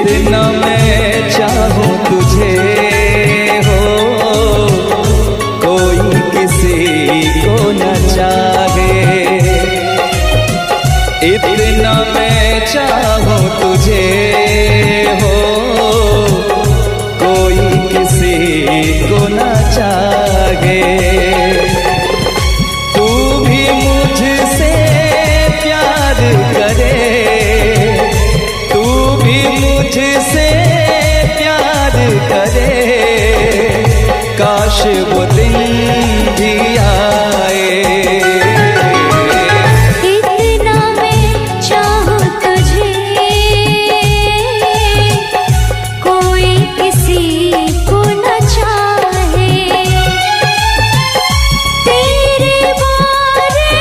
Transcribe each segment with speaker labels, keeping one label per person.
Speaker 1: इतना मैं चाहूं तुझे हो, कोई किसी को न चाहे। इतना मैं चाहूं तुझे हो, कोई किसी को न चाहे। तू भी मुझसे प्यार करे, तू भी मुझसे प्यार करे, काश वो दिन भी आए।
Speaker 2: इतना मैं चाहूं तुझे, कोई किसी को न चाहे। तेरे बारे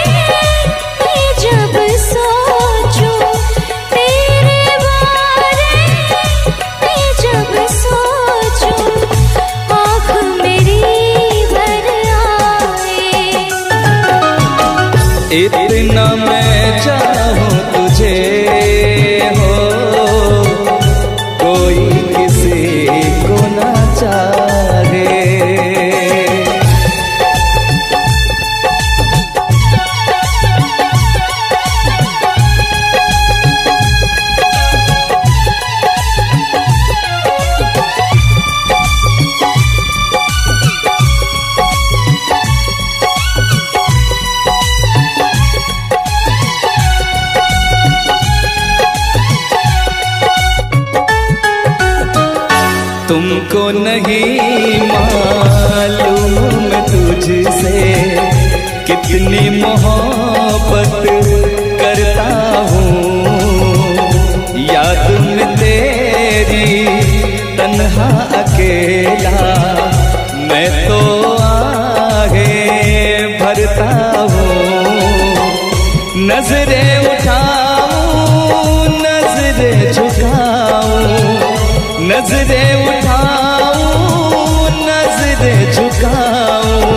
Speaker 2: में जब सोचूं, तेरे बारे में जब सोचूं, आँख मेरी भर आए।
Speaker 1: इतना मैं चाहूं तुझे हो, कोई किसी को न चाहे। तुमको नहीं मालूम मैं तुझसे कितनी मोहब्बत करता हूँ। याद में तेरी तन्हा अकेला मैं तो आगे भरता हूँ। नजरें उठाऊं, नजरें झुकाऊं, नजरें उठाऊं, नजरें झुकाऊं,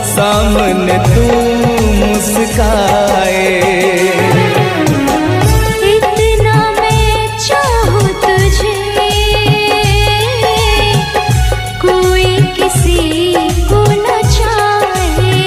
Speaker 1: सामने तू मुस्काए।
Speaker 2: इतना मैं चाहूं तुझे, कोई किसी को न चाहे।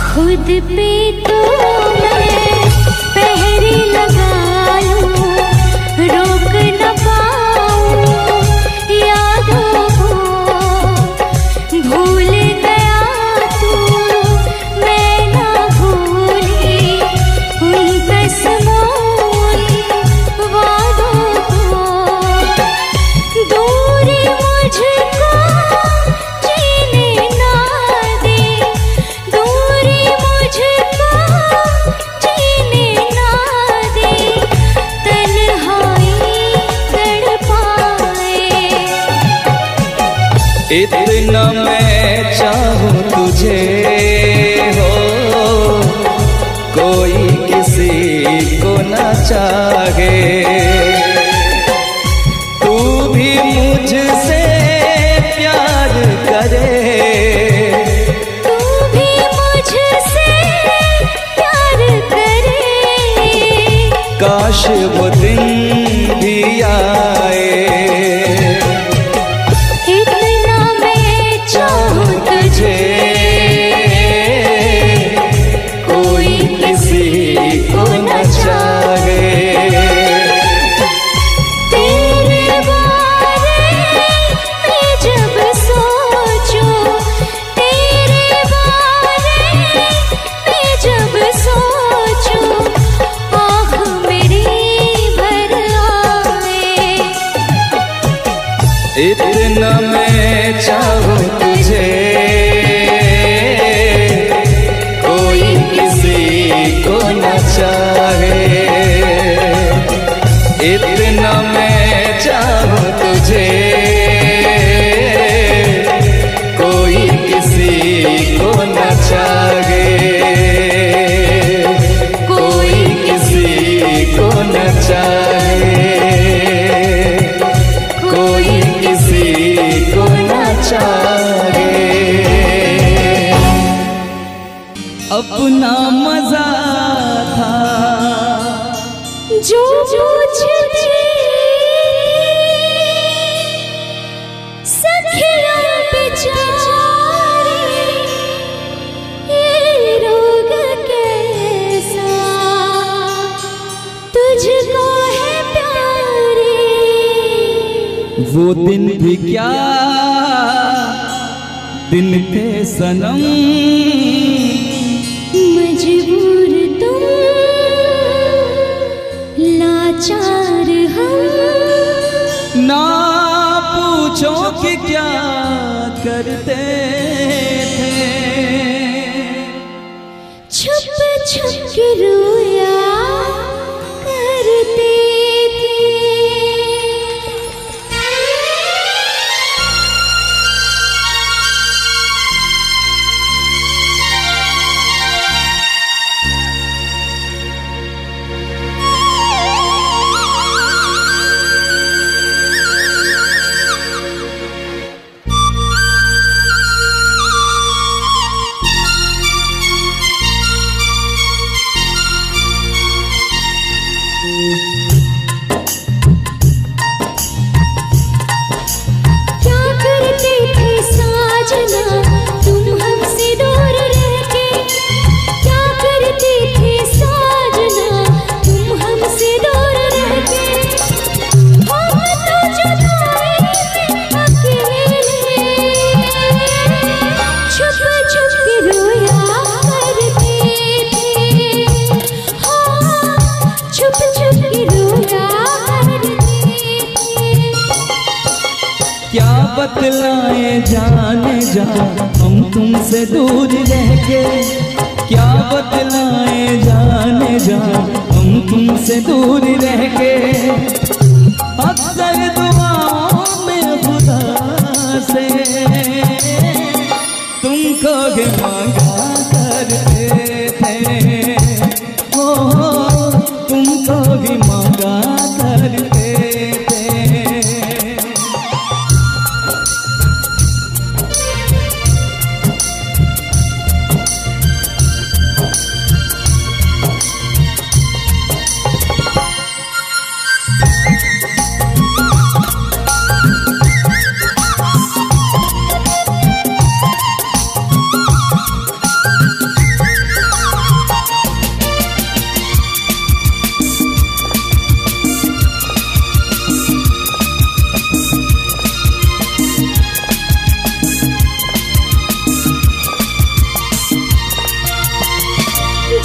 Speaker 2: खुद पे तो मैं पहरे लगा लूं, रोक न पाऊं यादों को। भूल गया तू, मैं ना भूली उन कसमों उन वादों को। दूरी मुझको जीने ना दे, दूरी मुझको जीने ना दे, तन्हाई तड़पाए।
Speaker 1: इतना मैं चाहूं तुझे हो, कोई किसी को न चाहे। तू भी मुझसे प्यार करे,
Speaker 2: तू भी मुझसे प्यार करे,
Speaker 1: काश वो दिन भी आए।
Speaker 2: इतना मैं चाहूं तुझे,
Speaker 1: कोई किसी को न चाहे।
Speaker 2: तेरे बारे में जब सोचूं, तेरे बारे में जब सोचूं, आँख मेरी भर आए।
Speaker 1: इतना मैं चाहूं तुझे, कोई किसी को न चाहे। इतना मैं चाहूं तुझे,
Speaker 2: जो पूछते सखिया बेचारी ये रोग कैसा तुझको है प्यारी।
Speaker 1: वो दिन भी क्या दिन थे सनम,
Speaker 2: मजबूर तुम लाचार हम।
Speaker 1: ना पूछो कि क्या करते थे,
Speaker 2: छुप छुप के रोया करते थे।
Speaker 1: क्या बतलाए जाने जा हम तुमसे दूर रह के, क्या बतलाए जाने जा हम तुमसे दूर रह के। अक्सर दुआओं में खुदा से तुमको भी मांगा करते थे, ओ तुमको भी मांगा करते थे।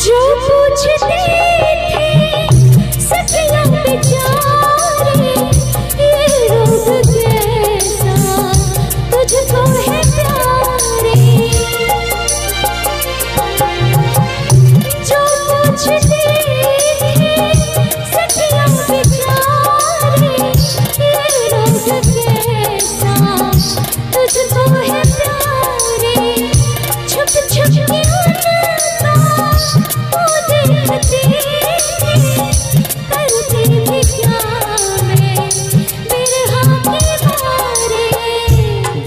Speaker 2: जो पूछते थे सखिया बेचारी ये रोग कैसा तुझको है प्यारी। जो पूछते थे सखिया बेचारी ये रोग कैसा तुझको है प्यारी। छुप छुप के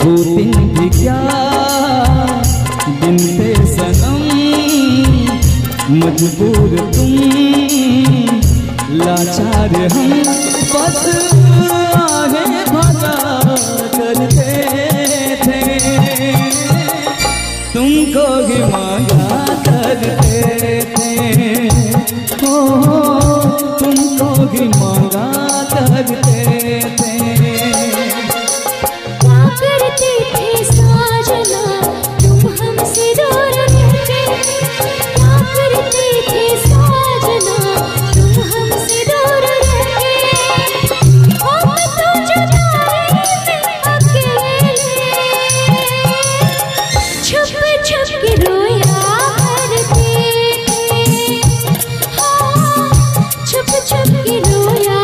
Speaker 1: वो दिन भी क्या दिन थे सनम, मजबूर तुम लाचार हम। बस आगे भगा करते थे, तुमको भी मांगा करते थे, ओ तुमको भी मांगा करते थे।
Speaker 2: करते थे साजना तुम हमसे दूर रह के, क्या करते थे साजना तुम हमसे दूर रह के। हम तो जुदाई में अकेले छुप छुप के रोया करते थे, हाँ छुप छुप के रोया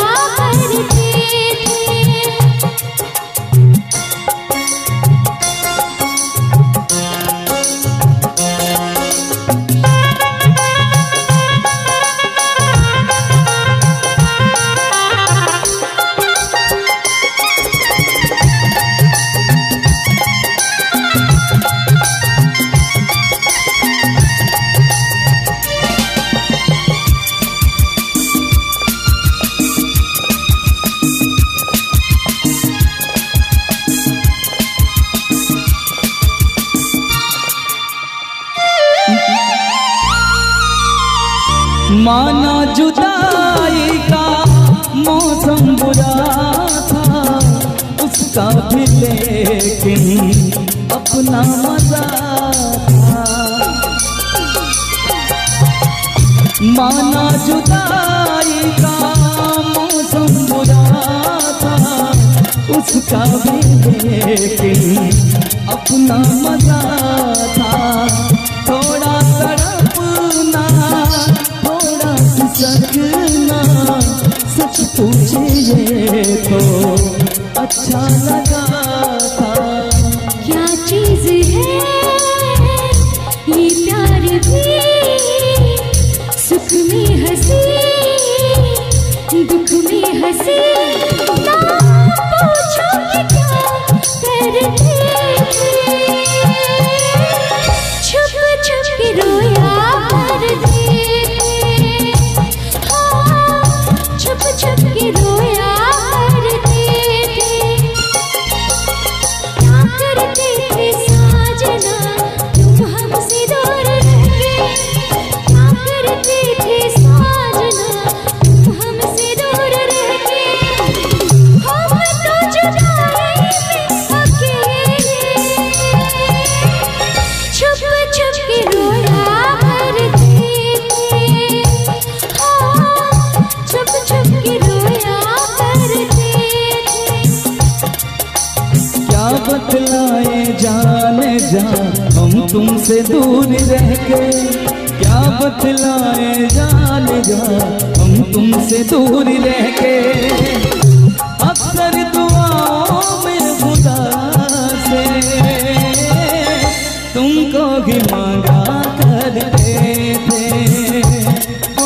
Speaker 1: माना जुदाई का मौसम बुरा था, उसका भी लेकिन अपना मजा था। माना जुदाई का मौसम बुरा था, उसका भी लेकिन अपना मजा था। थोड़ा तड़पना, थोड़ा सिसकना, सच पूछिए तो अच्छा लगा था।
Speaker 2: क्या चीज है ये प्यार भी, सुख में हंसी दुख में हंसी, ना पूछो कि क्या करते थे, छुप छुप के रोया करते थे, हाँ छुप छुप के रोया करते थे। क्या करते थे साजना तुम हमसे दूर रह के, क्या करते थे साजना तुम हमसे दूर रह के, हम तो जुदाई में अकेले, छुप छुप के रोया करते थे, हाँ छुप छुप के रोया करते थे।
Speaker 1: क्या बतलाए जाने जा हम तुमसे दूर रह के, क्या बतलाए जाने जा हम तुमसे दूर रह के। अक्सर दुआओं में खुदा से तुमको भी मांगा करते थे, ओ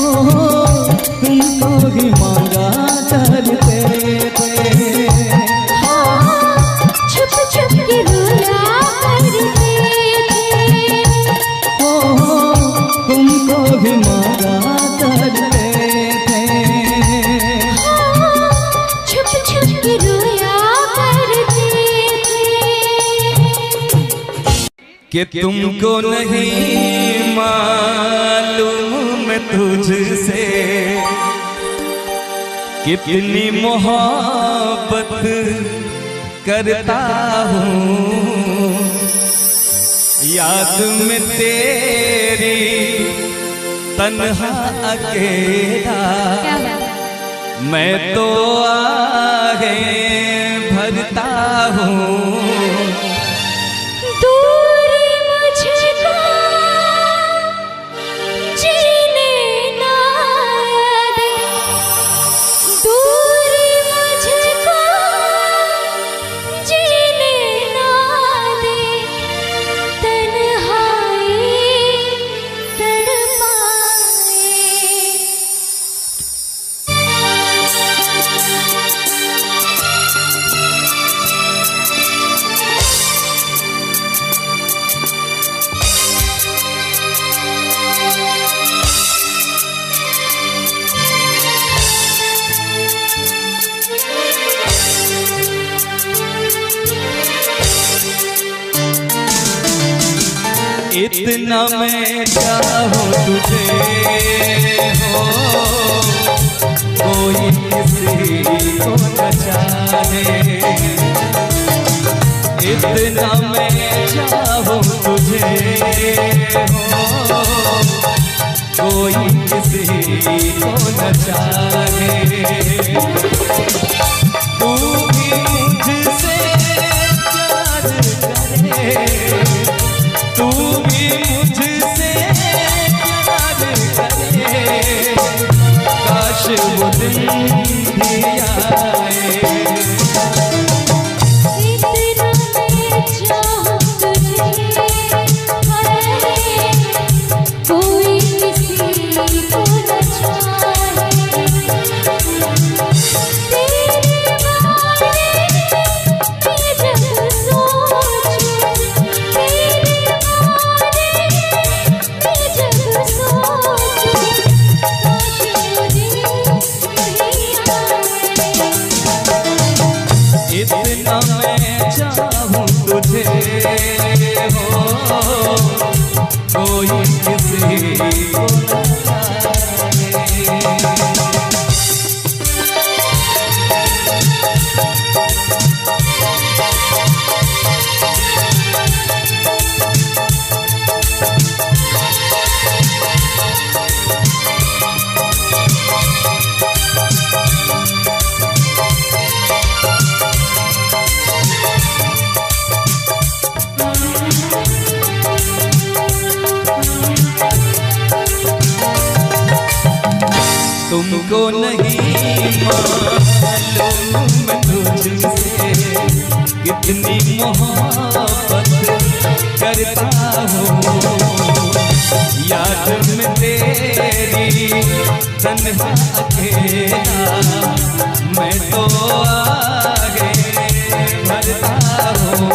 Speaker 1: तुमको भी मांगा करते थे।
Speaker 2: छुप छुप के रोया करते थे,
Speaker 1: तुमको भी मांगा करते थे।
Speaker 2: छुप छुप के रोया करते थे।
Speaker 1: कि तुमको नहीं मालूम तुझसे कितनी मोहब्बत करता हूँ, याद में तेरी तन्हा अकेला मैं तो आगे भरता हूँ।
Speaker 2: दूरी मुझको जीने ना दे, दूरी मुझको जीने ना दे, तन्हाई तड़पाए।
Speaker 1: इतना मैं चाहूँ तुझे हो, कोई किसी को न चाहे। इतना मैं चाहूँ तुझे हो, कोई किसी को न चाहे। तू भी मुझसे प्यार करे, तू भी मुझसे प्यार करे, काश वो दिन भी आए।
Speaker 2: इतना मैं चाहूँ तुझे, कोई किसी को न चाहे। तेरे बारे में जब सोचूं, तेरे बारे में जब सोचूं, काश वो दिन भी
Speaker 1: तुमको नहीं मालूम तुझसे कितनी मोहब्बत करता हूँ। याद में तेरी तन्हा अकेला मैं तो आगे बढ़ता हूँ।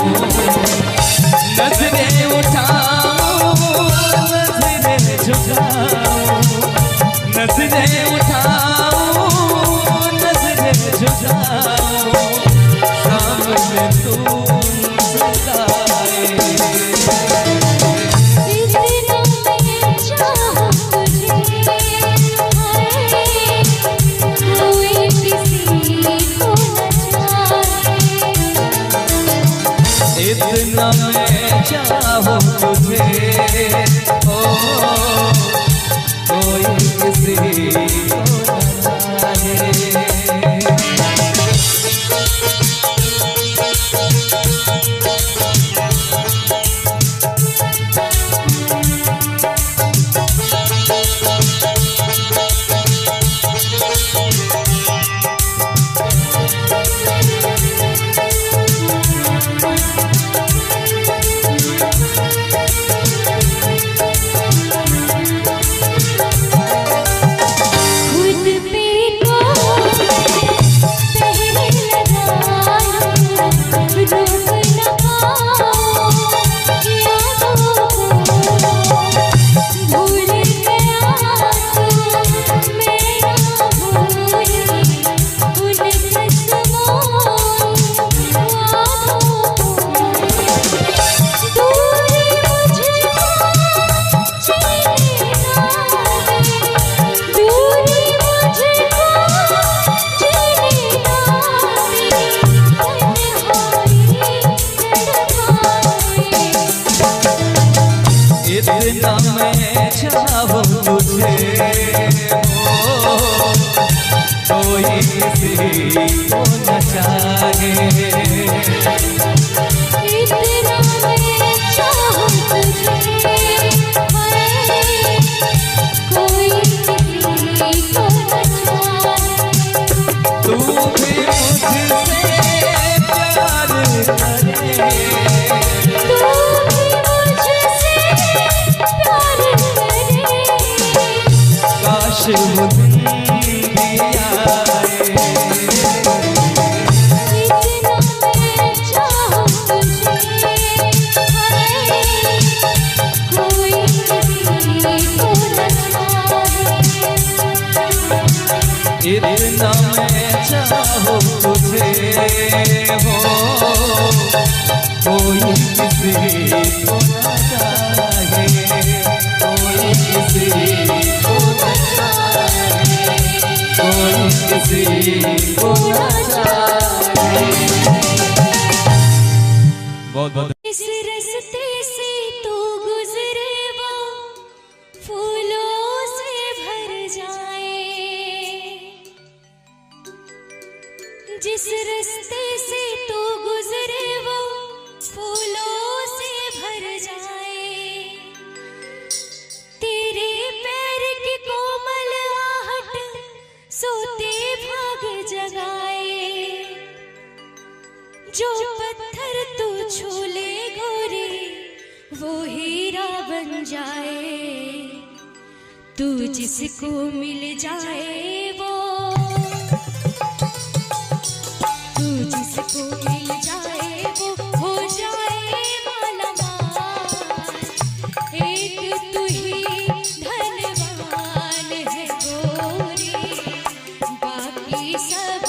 Speaker 1: नजरें उठाऊं नजरें झुकाऊं, नजरें उठाऊं नजरें झुकाऊं, सामने तुम सदाए।
Speaker 2: इतना मैं चाहूं तुझे, कोई किसी को न चाहे।
Speaker 1: इतना मैं चाहूं तुझे, ओ कोई किसी को न चाहे। इतना मैं चाहूं तुझे, ओ कोई किसी को न चाहे।
Speaker 2: इतना मैं चाहूं तुझे, कोई किसी को न चाहे।
Speaker 1: तू भी मुझसे प्यार करे,
Speaker 2: तू भी मुझसे प्यार करे।
Speaker 1: काश वो दिन भी आए।
Speaker 2: इतना मैं चाहूं तुझे, कोई किसी को न चाहे।
Speaker 1: इतना मैं चाहूं तुझे, हो कोई किसी को न चाहे, कोई किसी को न चाहे, कोई किसी को न चाहे। बहुत बहुत
Speaker 2: इस रास्ते से तू गुजरे वो फूलों से भर जाए। जिस रास्ते से तू गुजरे वो फूलों से भर जाए। तेरे पैर की कोमल आहट सोते भाग जगाए। जो पत्थर तू छू ले गोरी वो हीरा बन जाए। तू जिसको मिल जाए वो, तू जिसको मिल जाए वो हो जाए माला माल। एक तू ही धनवान है गोरी, बाकी सब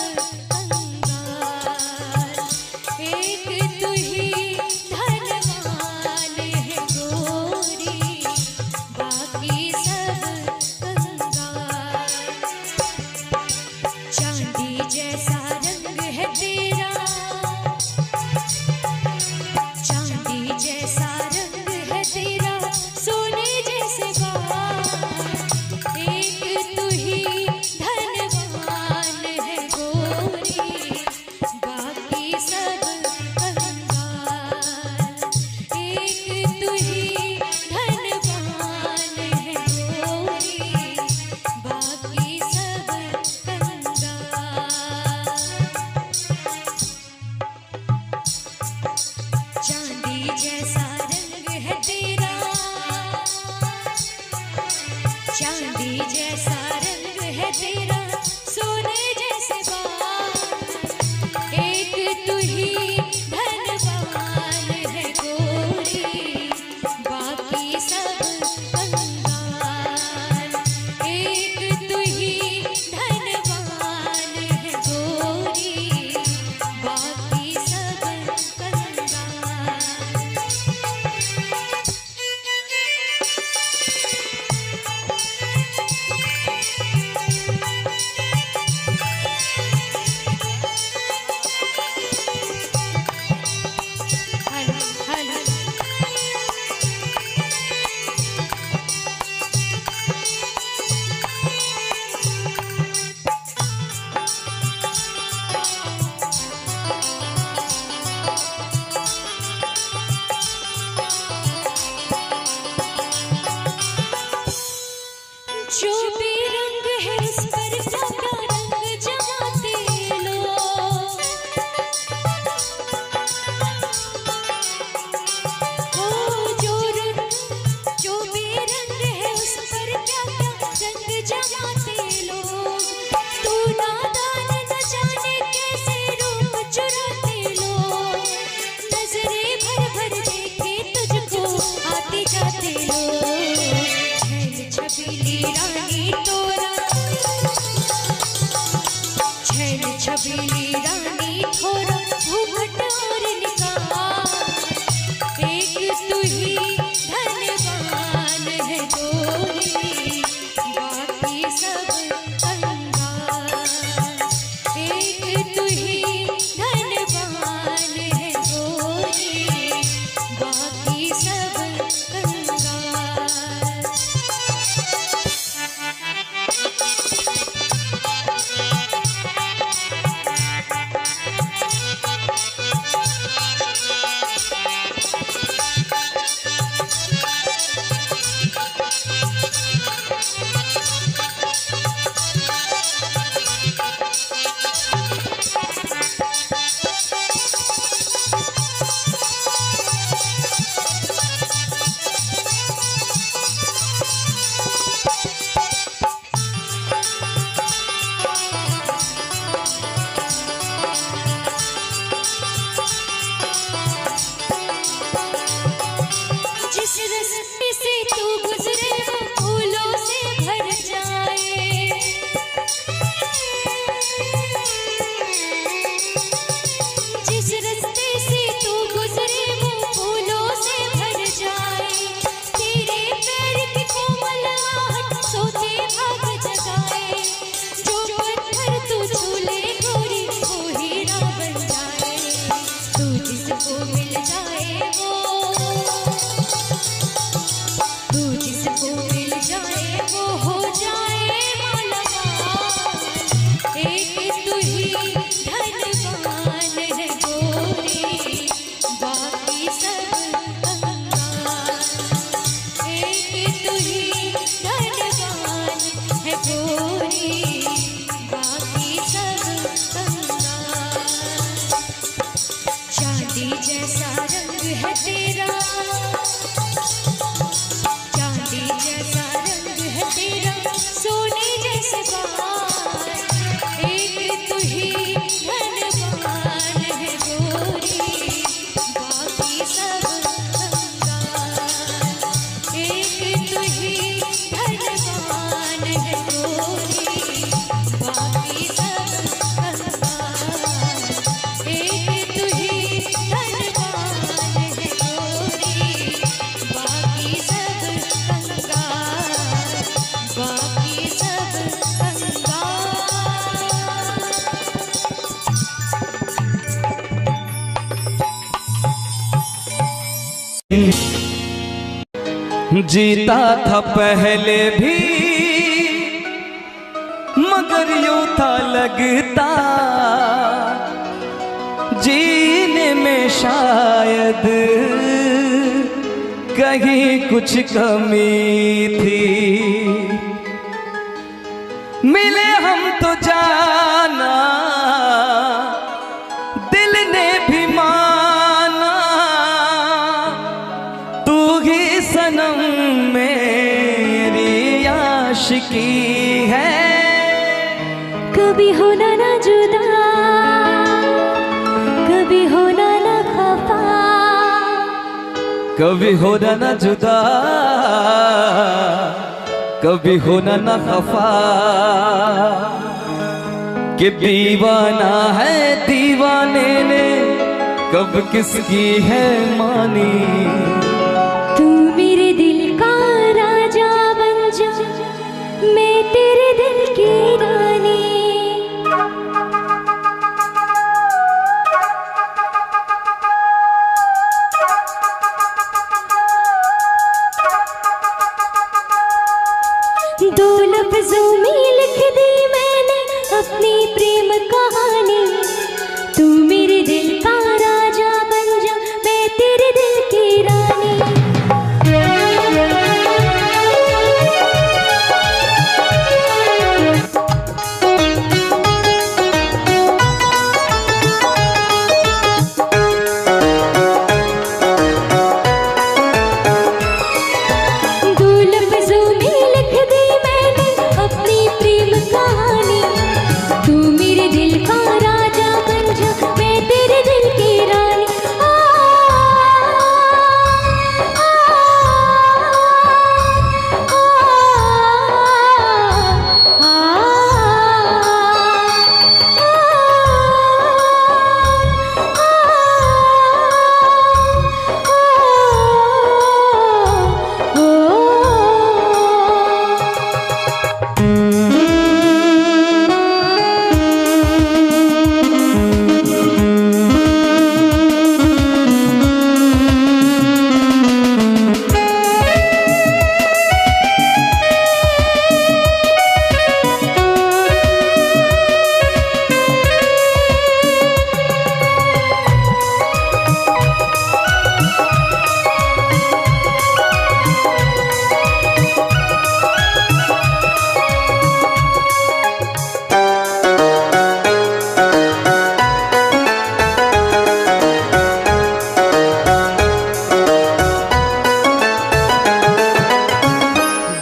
Speaker 2: कंगाल। एक तू ही धनवान है गोरी, बाकी सब कंगाल। है तेरा सोने जैसे बाल, एक तू ही धनवान है गोरी, बाकी सब कंगाल। एक तू ही धनवान है गोरी, बाकी सब कंगाल। हल हल जो भी रंग है इस पर क्या रंग जमाते लोग, ओ जो भी रंग है उस पर क्या रंग जमाते लोग। तू नादान न जाने कैसे रूप चुराते लोग, नजरें भर भर देखे तुझको आते जाते लोग। छैल छबीली रानी तोरा, छैल छबीली रानी थोड़ा घूंघट और निकाल, एक तू ही धनवान है गोरी, बाकी सब कंगाल। एक तू ही धनवान है गोरी, बाकी सब कंगाल। जिस रास्ते से तू गुजरे वो फूलों से भर जाए, जिस रास्ते से तू गुजरे वो फूलों से भर जाए। तेरे पैर की कोमल आहट सोते भाग जगाए, जो पत्थर तू छूले गोरी वो हीरा बन जाए। तू जिसको मिल जाए वो, तू जिसको मिल जाए वो हो जाए मालामाल। एक तू ही धनवान है गोरी, बाकी सब कंगाल। एक तू ही धनवान है गोरी, बाकी सब कंगाल। चांदी जैसा रंग है तेरा, चांदी जैसा रंग है तेरा सोने जैसे बाल, एक तू ही धनवान है गोरी, बाकी सब कंगाल। एक तू ही धनवान है गोरी, बाकी सब कंगाल। एक तू ही धनवान है गोरी, बाकी सब कंगाल, बाकी सब कंगाल।
Speaker 1: जीता था पहले भी मगर यूं था लगता, जीने में शायद कहीं कुछ कमी थी। मिले हम तो जाना दिल ने भी माना, तू ही सनम मेरी आशिकी है।
Speaker 2: कभी होना ना जुदा, कभी होना ना खफा,
Speaker 1: कभी होना ना जुदा, कभी होना ना खफा, कि दीवाना है दीवाने ने कब किसकी है मानी।
Speaker 2: तू मेरे दिल का राजा बन जा, मैं तेरे दिल की रानी। दो लफ्जों में लिख दी मैंने अपनी प्रेम कहानी। तू मेरे दिल का राजा बन जा, मैं तेरे दिल की रानी। दो लफ्जों में लिख दी मैंने अपनी प्रेम कहानी। तू मेरे दिल का राजा बन जा, मैं तेरे दिल की रानी। आ, आ, आ,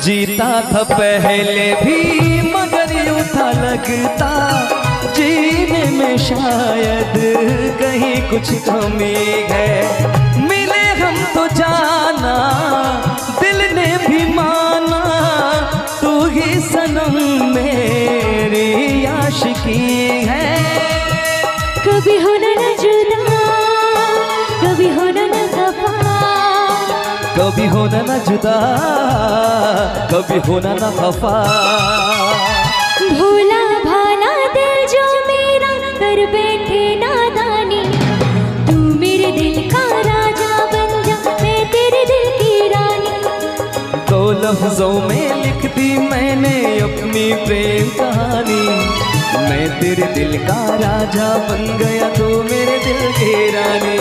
Speaker 1: जीता था पहले भी मगर यूं था लगता जीने में शायद कहीं कुछ कमी है। मिले हम तो जाना दिल ने भी माना, तू ही सनम मेरी आशिकी है।
Speaker 2: कभी होना ना जुदा, कभी होना ना खफा,
Speaker 1: कभी होना ना जुदा, कभी होना ना खफा।
Speaker 2: भोला भाला दिल जो मेरा कर बैठे नादानी। तू मेरे दिल का राजा बन जा, मैं तेरे दिल की रानी।
Speaker 1: दो लफ्जों में लिख दी मैंने अपनी प्रेम कहानी। मैं तेरे दिल का राजा बन गया, तू मेरे दिल की रानी।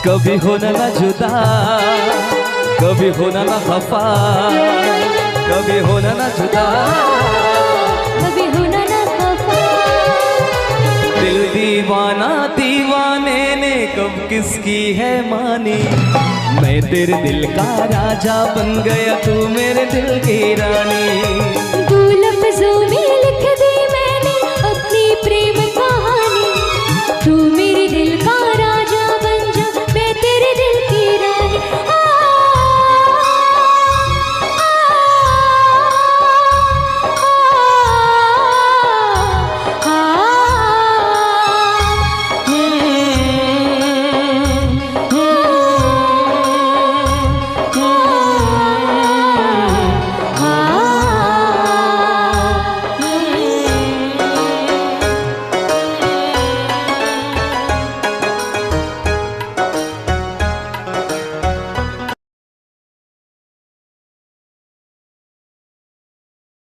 Speaker 1: कभी होना ना जुदा, कभी होना ना खफा, कभी होना ना जुदा,
Speaker 2: कभी होना ना खफा।
Speaker 1: दिल दीवाना दीवाने ने कब किसकी है मानी, मैं तेरे दिल का राजा बन गया, तू मेरे दिल की रानी।
Speaker 2: तू लफ्जों में